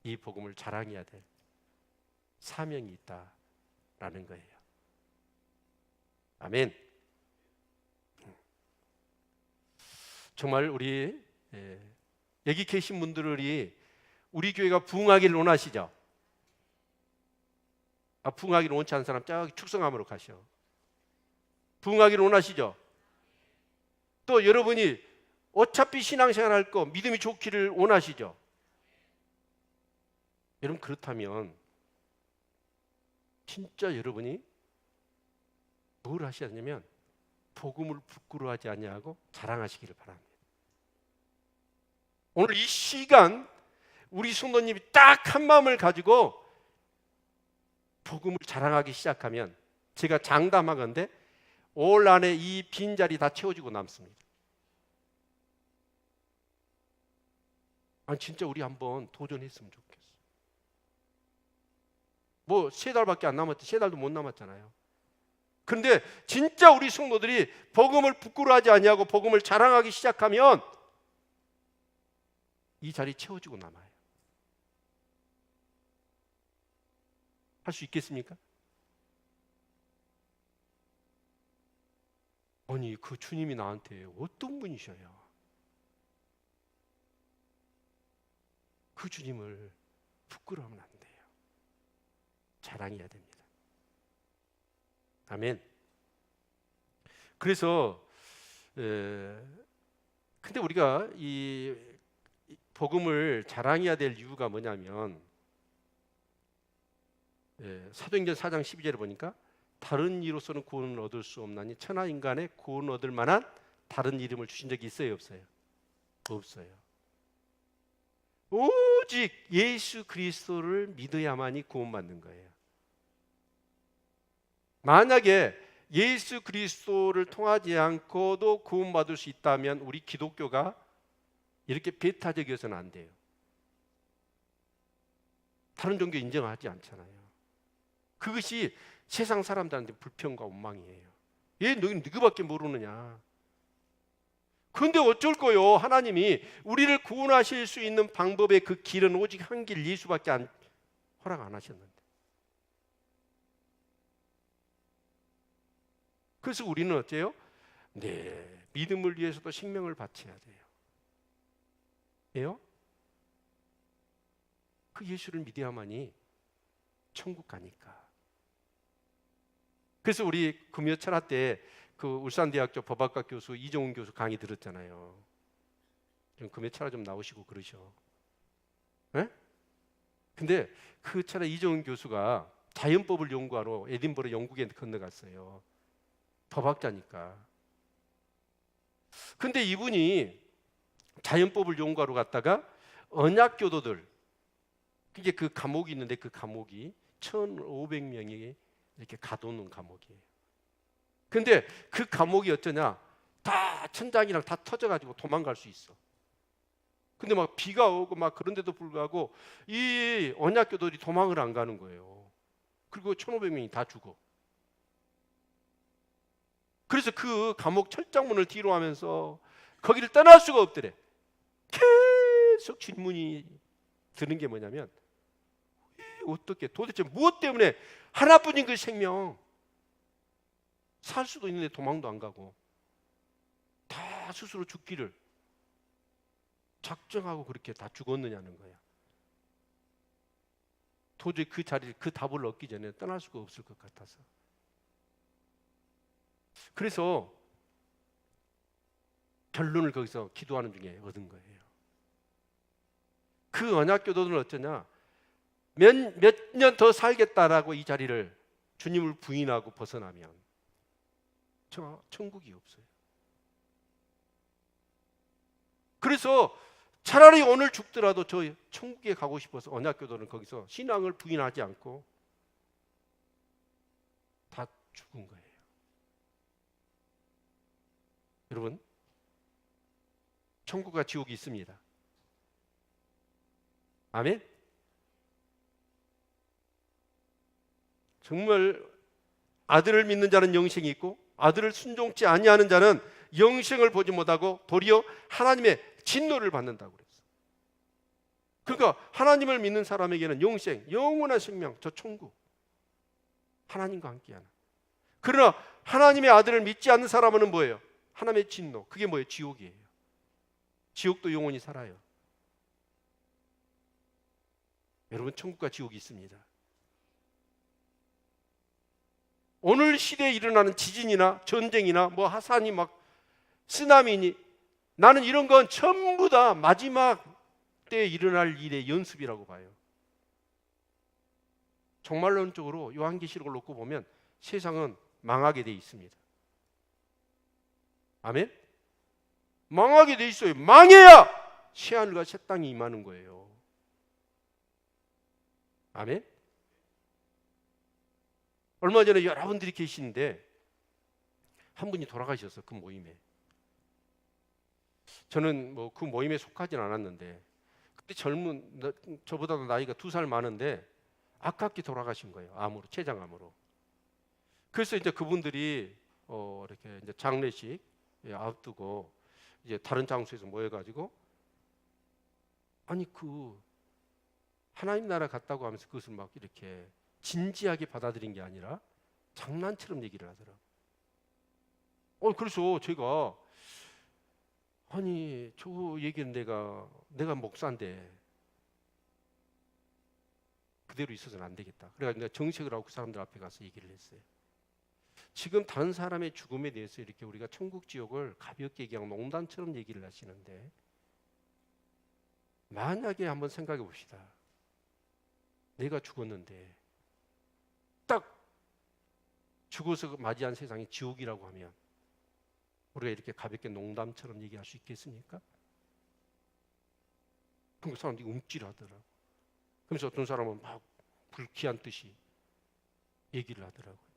이 복음을 자랑해야 될 사명이 있다라는 거예요. 아멘. 정말 우리 여기 계신 분들이 우리 교회가 부흥하기를 원하시죠? 부흥하기를 원치 않는 사람 저기 축성함으로 가셔. 부흥하기를 원하시죠? 또 여러분이 어차피 신앙생활 할 거 믿음이 좋기를 원하시죠? 여러분 그렇다면 진짜 여러분이 뭘 하셔야 하냐면 복음을 부끄러워하지 아니하고 자랑하시기를 바랍니다. 오늘 이 시간 우리 성도님이 딱 한 마음을 가지고 복음을 자랑하기 시작하면 제가 장담하건대 올 안에 이 빈자리 다 채워지고 남습니다. 아니 진짜 우리 한번 도전했으면 좋겠어. 뭐 3달밖에 안 남았지, 3달도 못 남았잖아요. 그런데 진짜 우리 성도들이 복음을 부끄러워하지 아니하고 복음을 자랑하기 시작하면 이 자리 채워지고 남아요. 할 수 있겠습니까? 아니, 그 주님이 나한테 어떤 분이셔요? 그 주님을 부끄러워하면 안 돼요. 자랑해야 됩니다. 아멘. 그래서 근데 우리가 이 복음을 자랑해야 될 이유가 뭐냐면 사도행전 4장 12절에 보니까 다른 이로서는 구원을 얻을 수 없나니 천하 인간의 구원 얻을 만한 다른 이름을 주신 적이 있어요, 없어요? 없어요. 오직 예수 그리스도를 믿어야만이 구원받는 거예요. 만약에 예수 그리스도를 통하지 않고도 구원받을 수 있다면 우리 기독교가 이렇게 배타적이어서는 안 돼요. 다른 종교 인정하지 않잖아요. 그것이 세상 사람들한테 불평과 원망이에요. 왜 너희는 너희밖에 모르느냐. 그런데 어쩔 거요. 하나님이 우리를 구원하실 수 있는 방법의 그 길은 오직 한 길 예수밖에 허락 안 하셨는데. 그래서 우리는 어째요? 네, 믿음을 위해서도 생명을 바쳐야 돼요. 왜요? 그 예수를 믿어야만이 천국 가니까. 그래서 우리 금요 철화 때 그 울산대학교 법학과 교수 이종훈 교수 강의 들었잖아요. 좀 금요 철화 좀 나오시고 그러셔. 네? 근데 그 철화 이종훈 교수가 자연법을 연구하러 에딘버러 영국에 건너갔어요. 법학자니까. 근데 이분이 자연법을 연구하러 갔다가 언약 교도들, 그게 그 감옥이 있는데 그 감옥이 1,500명이 이렇게 가둬놓은 감옥이에요. 근데 그 감옥이 어쩌냐? 다 천장이랑 다 터져가지고 도망갈 수 있어. 근데 막 비가 오고 막 그런데도 불구하고 이 언약 교도들이 도망을 안 가는 거예요. 그리고 1,500명이 다 죽어. 그래서 그 감옥 철장문을 뒤로 하면서 거기를 떠날 수가 없더래. 계속 질문이 드는 게 뭐냐면 어떻게 도대체 무엇 때문에 하나뿐인 그 생명 살 수도 있는데 도망도 안 가고 다 스스로 죽기를 작정하고 그렇게 다 죽었느냐는 거야. 도저히 그 자리를 그 답을 얻기 전에 떠날 수가 없을 것 같아서. 그래서 결론을 거기서 기도하는 중에 얻은 거예요. 그 언약교도들은 어쩌냐? 몇 년 더 살겠다라고 이 자리를 주님을 부인하고 벗어나면 천국이 없어요. 그래서 차라리 오늘 죽더라도 저 천국에 가고 싶어서 언약교도는 거기서 신앙을 부인하지 않고 다 죽은 거예요. 여러분, 천국과 지옥이 있습니다. 아멘? 정말 아들을 믿는 자는 영생이 있고 아들을 순종치 아니하는 자는 영생을 보지 못하고 도리어 하나님의 진노를 받는다고 그랬어. 그러니까 하나님을 믿는 사람에게는 영생, 영원한 생명, 저 천국, 하나님과 함께하는. 그러나 하나님의 아들을 믿지 않는 사람은 뭐예요? 하나님의 진노, 그게 뭐예요? 지옥이에요. 지옥도 영원히 살아요. 여러분, 천국과 지옥이 있습니다. 오늘 시대에 일어나는 지진이나 전쟁이나 뭐 화산이 막 쓰나미니, 나는 이런 건 전부 다 마지막 때에 일어날 일의 연습이라고 봐요. 종말론적으로 요한계시록을 놓고 보면 세상은 망하게 돼 있습니다. 아멘? 망하게 돼 있어요. 망해야 새하늘과 새 땅이 임하는 거예요. 아멘? 얼마 전에 여러분들이 계시는데 한 분이 돌아가셨어. 그 모임에. 저는 뭐 그 모임에 속하진 않았는데 그때 저보다도 나이가 2살 많은데 아깝게 돌아가신 거예요. 암으로, 췌장암으로. 그래서 이제 그분들이 이렇게 이제 장례식 앞두고 이제 다른 장소에서 모여가지고 아니 하나님 나라 갔다고 하면서 그것을 막 이렇게 진지하게 받아들인 게 아니라 장난처럼 얘기를 하더라고요. 그래서 제가 아니 저 얘기는 내가 목사인데 그대로 있어서는 안 되겠다. 그래가지고 내가 정색을 하고 그 사람들 앞에 가서 얘기를 했어요. 지금 다른 사람의 죽음에 대해서 이렇게 우리가 천국 지옥을 가볍게 얘기하고 농담처럼 얘기를 하시는데, 만약에 한번 생각해 봅시다. 내가 죽었는데 딱 죽어서 맞이한 세상이 지옥이라고 하면 우리가 이렇게 가볍게 농담처럼 얘기할 수 있겠습니까? 그럼 그 사람들이 움찔하더라고. 그러면서 어떤 사람은 막 불쾌한 듯이 얘기를 하더라고요.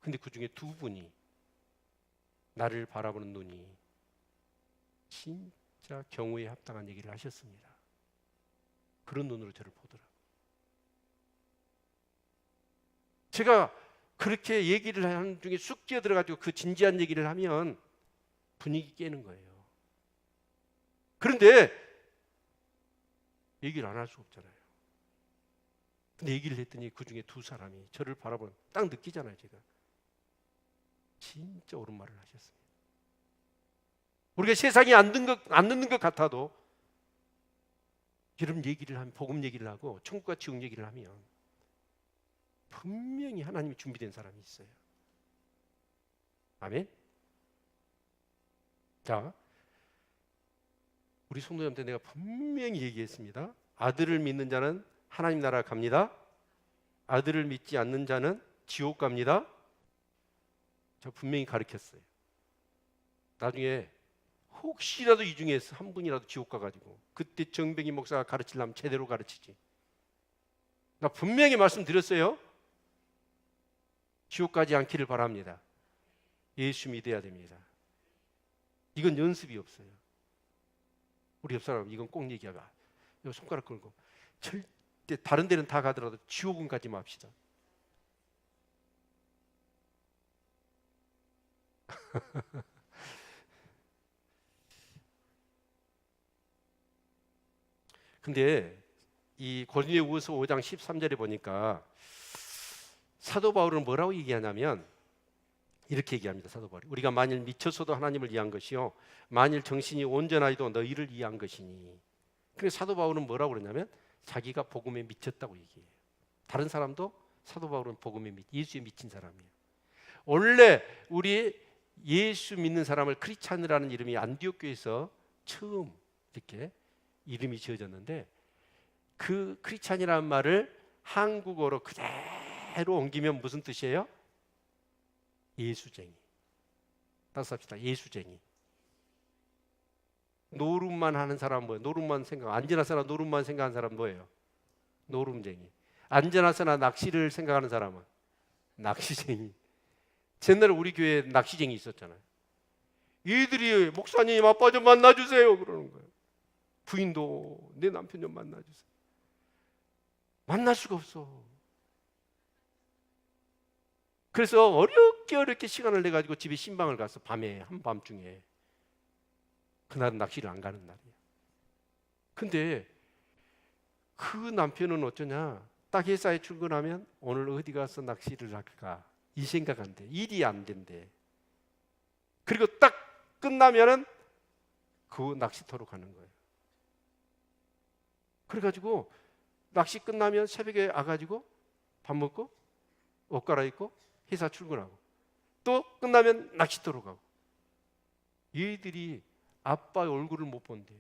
근데 그 중에 두 분이 나를 바라보는 눈이 진짜 경우에 합당한 얘기를 하셨습니다. 그런 눈으로 저를 보더라고요. 제가 그렇게 얘기를 하는 중에 쑥 끼어 들어가지고 그 진지한 얘기를 하면 분위기 깨는 거예요. 그런데 얘기를 안 할 수 없잖아요. 근데 얘기를 했더니 그 중에 두 사람이 저를 바라보는, 딱 느끼잖아요. 제가 진짜 옳은 말을 하셨습니다. 우리가 세상이 안 듣는 것 같아도 이런 얘기를 하면, 복음 얘기를 하고 천국과 지옥 얘기를 하면 분명히 하나님이 준비된 사람이 있어요. 아멘. 자, 우리 성도님한테 내가 분명히 얘기했습니다. 아들을 믿는 자는 하나님 나라 갑니다. 아들을 믿지 않는 자는 지옥 갑니다. 저 분명히 가르쳤어요. 나중에 혹시라도 이 중에서 한 분이라도 지옥 가가지고 그때 정병희 목사가 가르치려면 제대로 가르치지. 나 분명히 말씀드렸어요. 지옥 가지 않기를 바랍니다. 예수 믿어야 됩니다. 이건 연습이 없어요. 우리 옆 사람 이건 꼭 얘기하가. 이거 손가락 걸고 절대 다른 데는 다 가더라도 지옥은 가지 맙시다. 근데 이 고린도후서 5장 13절에 보니까 사도 바울은 뭐라고 얘기하냐면 이렇게 얘기합니다. 사도 바울이 우리가 만일 미쳐서도 하나님을 위한 것이요 만일 정신이 온전하여도 너희를 위한 것이니. 그래서 사도 바울은 뭐라고 그러냐면 자기가 복음에 미쳤다고 얘기해요. 다른 사람도 사도 바울은 예수에 미친 사람이에요. 원래 우리 예수 믿는 사람을 크리스찬이라는 이름이 안디옥 교회에서 처음 이렇게 이름이 지어졌는데, 그 크리스찬이라는 말을 한국어로 그대로 옮기면 무슨 뜻이에요? 예수쟁이. 따라서 합시다. 예수쟁이. 노름만 하는 사람은 뭐예요? 노름만 생각. 안전하서나 노름만 생각하는 사람은 뭐예요? 노름쟁이. 안전하서나 낚시를 생각하는 사람은 낚시쟁이. 옛날에 우리 교회에 낚시쟁이 있었잖아요. 얘들이 목사님 아빠 좀 만나주세요 그러는 거예요. 부인도 내 남편 좀 만나주세요. 만날 수가 없어. 그래서 어렵게 시간을 내가지고 집에 신방을 가서 밤에 한밤중에, 그날은 낚시를 안 가는 날이야. 근데 그 남편은 어쩌냐, 딱 회사에 출근하면 오늘 어디 가서 낚시를 할까 이 생각 안 돼. 일이 안 된대. 그리고 딱 끝나면은 그 낚시터로 가는 거예요. 그래가지고 낚시 끝나면 새벽에 와가지고 밥 먹고 옷 갈아입고 회사 출근하고 또 끝나면 낚시터로 가고. 얘들이 아빠의 얼굴을 못 본대.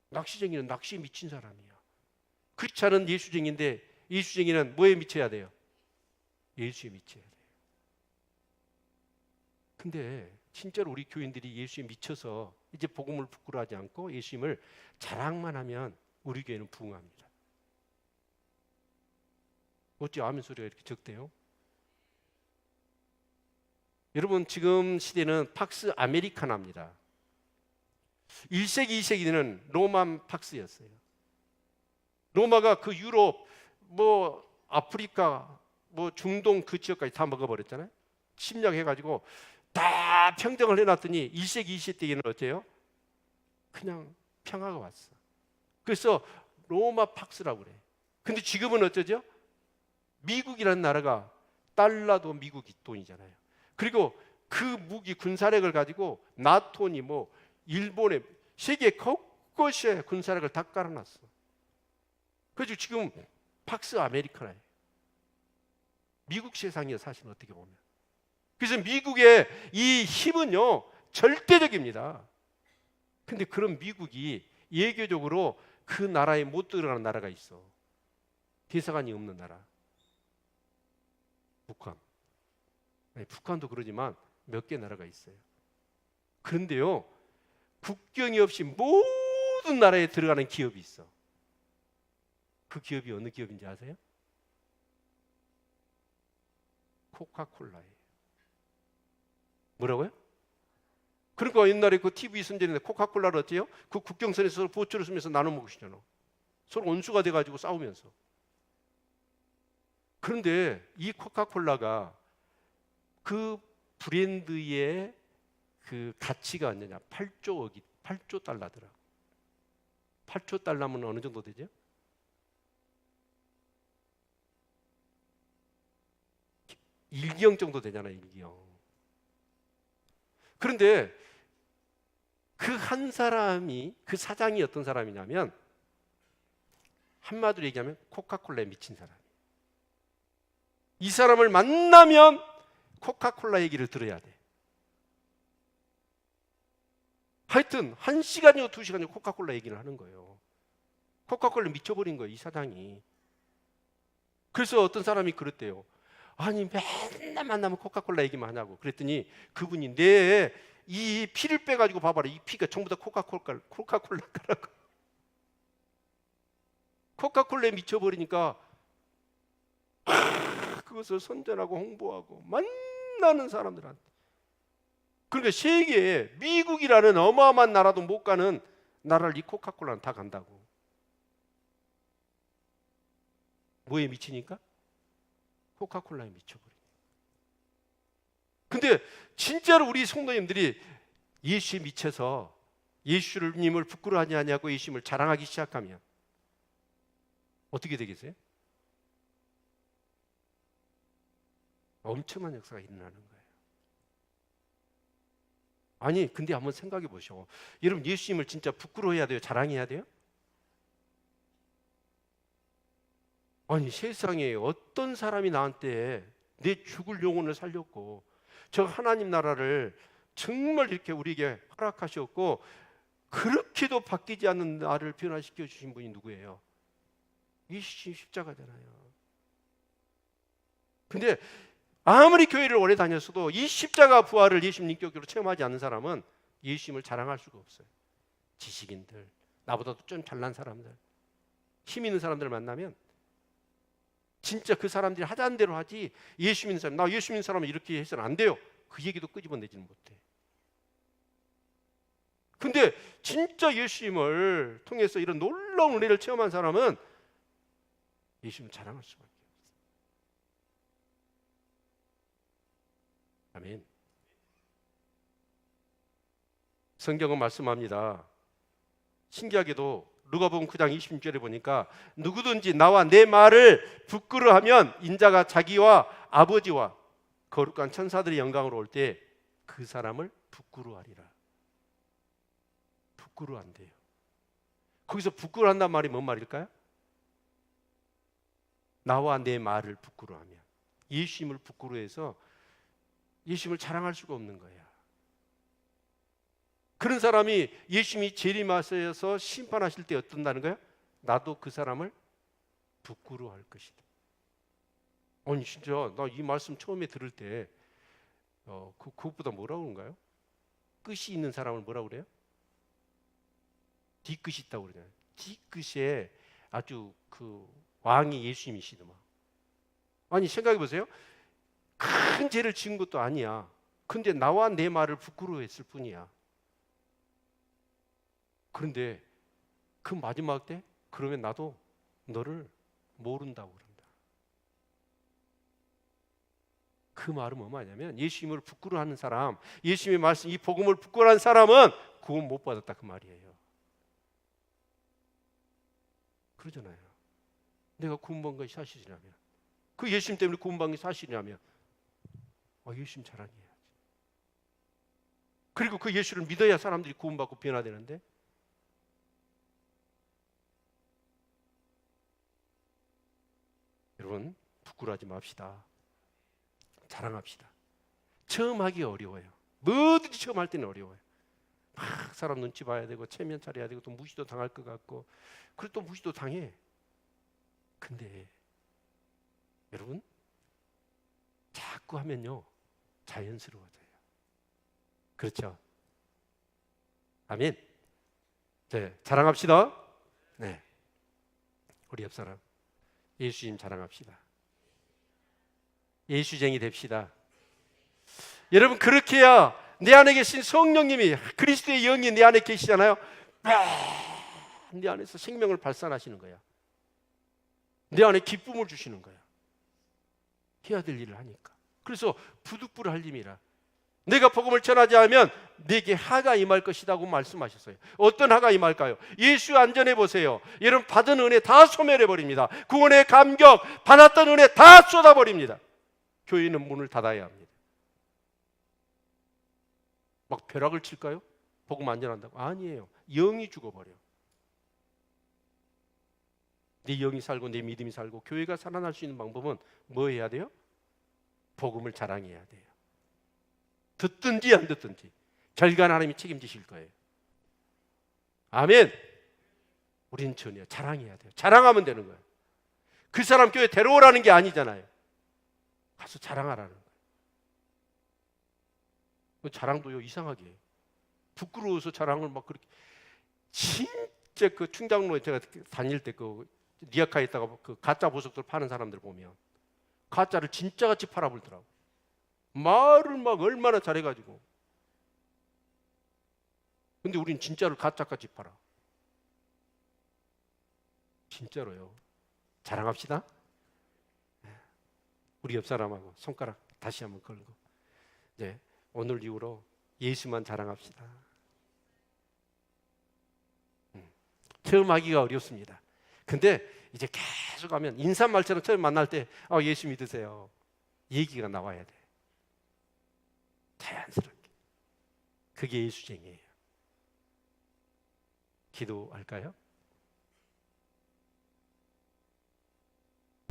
낚시쟁이는 낚시에 미친 사람이야. 크리스찬은 예수쟁이인데 예수쟁이는 뭐에 미쳐야 돼요? 예수에 미쳐야 돼요. 근데 진짜로 우리 교인들이 예수에 미쳐서 이제 복음을 부끄러워하지 않고 예수님을 자랑만 하면 우리 교회는 부흥합니다. 어찌 아멘 소리가 이렇게 적대요? 여러분 지금 시대는 팍스 아메리카나입니다. 1세기 2세기는 로만 팍스였어요. 로마가 그 유럽 뭐 아프리카 뭐 중동 그 지역까지 다 먹어버렸잖아요. 침략해가지고 다 평정을 해놨더니 1세기 2세기 때에는 어때요? 그냥 평화가 왔어. 그래서 로마 팍스라고 그래. 근데 지금은 어쩌죠? 미국이라는 나라가 달러도 미국이 돈이잖아요. 그리고 그 무기 군사력을 가지고 나토니 뭐 일본의 세계 곳곳에 군사력을 다 깔아놨어. 그래서 지금 팍스 아메리카나예요. 미국 세상이에요, 사실 어떻게 보면. 그래서 미국의 이 힘은요 절대적입니다. 근데 그런 미국이 예교적으로 그 나라에 못 들어가는 나라가 있어. 대사관이 없는 나라. 북한. 아니, 북한도 그러지만 몇 개 나라가 있어요. 그런데요 국경이 없이 모든 나라에 들어가는 기업이 있어. 그 기업이 어느 기업인지 아세요? 코카콜라예요. 뭐라고요? 그러니까 옛날에 그 TV 선전인데 코카콜라를 어때요? 그 국경선에서 서로 보초를 쓰면서 나눠 먹으시잖아. 서로 원수가 돼가지고 싸우면서. 그런데 이 코카콜라가 그 브랜드의 그 가치가 얼마냐? 8조 달러더라. 8조 달러면 어느 정도 되죠? 일기형 정도 되잖아요, 일기형. 그런데 그 한 사람이, 그 사장이 어떤 사람이냐면 한마디로 얘기하면 코카콜라에 미친 사람이에요. 이 사람을 만나면 코카콜라 얘기를 들어야 돼. 하여튼 1시간이고 2시간이고 코카콜라 얘기를 하는 거예요. 코카콜라에 미쳐버린 거예요, 이 사장이. 그래서 어떤 사람이 그랬대요. 아니 맨날 만나면 코카콜라 얘기만 하냐고. 그랬더니 그분이 내 이 피를 빼가지고 봐봐라. 이 피가 전부 다 코카콜라라고. 코카콜라에 미쳐버리니까 그것을 선전하고 홍보하고 만나는 사람들한테. 그러니까 세계에 미국이라는 어마어마한 나라도 못 가는 나라를 이 코카콜라는 다 간다고. 뭐에 미치니까? 코카콜라에 미쳐버려요. 근데 진짜로 우리 성도님들이 예수에 미쳐서 예수님을 부끄러워하지 않냐고 예수님을 자랑하기 시작하면 어떻게 되겠어요? 엄청난 역사가 일어나는 거예요. 아니 근데 한번 생각해 보시오. 여러분 예수님을 진짜 부끄러워해야 돼요? 자랑해야 돼요? 아니 세상에 어떤 사람이 나한테 내 죽을 영혼을 살렸고 저 하나님 나라를 정말 이렇게 우리에게 허락하셨고 그렇게도 바뀌지 않는 나를 변화시켜 주신 분이 누구예요? 예수님 십자가잖아요. 근데 아무리 교회를 오래 다녔어도 이 십자가 부활을 예수님 인격적으로 체험하지 않는 사람은 예수님을 자랑할 수가 없어요. 지식인들, 나보다도 좀 잘난 사람들, 힘 있는 사람들을 만나면 진짜 그 사람들이 하자는 대로 하지 예수 믿는 사람, 나 예수 믿는 사람은 이렇게 해서는 안 돼요. 그 얘기도 끄집어내지는 못해. 근데 진짜 예수님을 통해서 이런 놀라운 은혜를 체험한 사람은 예수님을 자랑할 수밖에 없어요. 아멘. 성경은 말씀합니다. 신기하게도 누가복음 9장 26절에 보니까 누구든지 나와 내 말을 부끄러워하면 인자가 자기와 아버지와 거룩한 천사들의 영광으로 올 때 그 사람을 부끄러워하리라. 부끄러워한대요. 거기서 부끄러워한다는 말이 뭔 말일까요? 나와 내 말을 부끄러워하면 예수님을 부끄러워해서 예수님을 자랑할 수가 없는 거야. 그런 사람이 예수님이 재림하셔서 심판하실 때 어떤다는 거야? 나도 그 사람을 부끄러워할 것이다. 아니 진짜 나 이 말씀 처음에 들을 때 그것보다 뭐라고 그런가요? 끝이 있는 사람을 뭐라고 그래요? 뒤끝이 있다고 그러잖아요. 뒤끝에 아주 그 왕이 예수님이시더만. 아니 생각해 보세요. 큰 죄를 지은 것도 아니야. 근데 나와 내 말을 부끄러워했을 뿐이야. 그런데 그 마지막 때 그러면 나도 너를 모른다고 그런다. 그 말은 뭐냐면 예수님을 부끄러워하는 사람, 예수님의 말씀, 이 복음을 부끄러워하는 사람은 구원 못 받았다 그 말이에요. 그러잖아요. 내가 구원받은 것이 사실이라면, 그 예수님 때문에 구원받은 게 사실이라면 예수님 자랑해야지. 그리고 그 예수를 믿어야 사람들이 구원받고 변화되는데, 여러분 부끄러워하지 맙시다. 자랑합시다. 처음 하기 어려워요. 뭐든지 처음 할 때는 어려워요. 막 사람 눈치 봐야 되고 체면 차려야 되고 또 무시도 당할 것 같고, 그리고 또 무시도 당해. 근데 여러분 자꾸 하면요 자연스러워져요. 그렇죠? 아멘. 네, 자랑합시다. 네, 우리 옆 사람 예수님 자랑합시다. 예수쟁이 됩시다. 여러분 그렇게 해야 내 안에 계신 성령님이, 그리스도의 영이 내 안에 계시잖아요. 내 안에서 생명을 발산하시는 거야. 내 안에 기쁨을 주시는 거야. 해야 될 일을 하니까. 그래서 부득불할 힘이라. 내가 복음을 전하지 않으면 내게 하가 임할 것이라고 말씀하셨어요. 어떤 하가 임할까요? 예수 안전해 보세요. 여러분 받은 은혜 다 소멸해 버립니다. 구원의 감격, 받았던 은혜 다 쏟아버립니다. 교회는 문을 닫아야 합니다. 막 벼락을 칠까요? 복음 안 전한다고? 아니에요. 영이 죽어버려. 내 영이 살고 내 믿음이 살고 교회가 살아날 수 있는 방법은 뭐 해야 돼요? 복음을 자랑해야 돼요. 듣든지 안 듣든지 결과는 하나님이 책임지실 거예요. 아멘. 우리는 전혀 자랑해야 돼요. 자랑하면 되는 거예요. 그 사람 교회 데려오라는 게 아니잖아요. 가서 자랑하라는 거예요. 그 자랑도요 이상하게 해요. 부끄러워서 자랑을 막 그렇게. 진짜 그 충장로에 제가 다닐 때 그 니아카에 있다가 그 가짜 보석들 파는 사람들 보면 가짜를 진짜같이 팔아불더라고. 말을 막 얼마나 잘해가지고. 근데 우린 진짜를 가짜같이 팔아. 진짜로요. 자랑합시다. 우리 옆 사람하고 손가락 다시 한번 걸고, 네, 오늘 이후로 예수만 자랑합시다. 처음 하기가 어렵습니다. 근데 이제 계속 하면 인사말처럼 처음 만날 때 예수 믿으세요 얘기가 나와야 돼. 자연스럽게. 그게 예수쟁이에요. 기도할까요?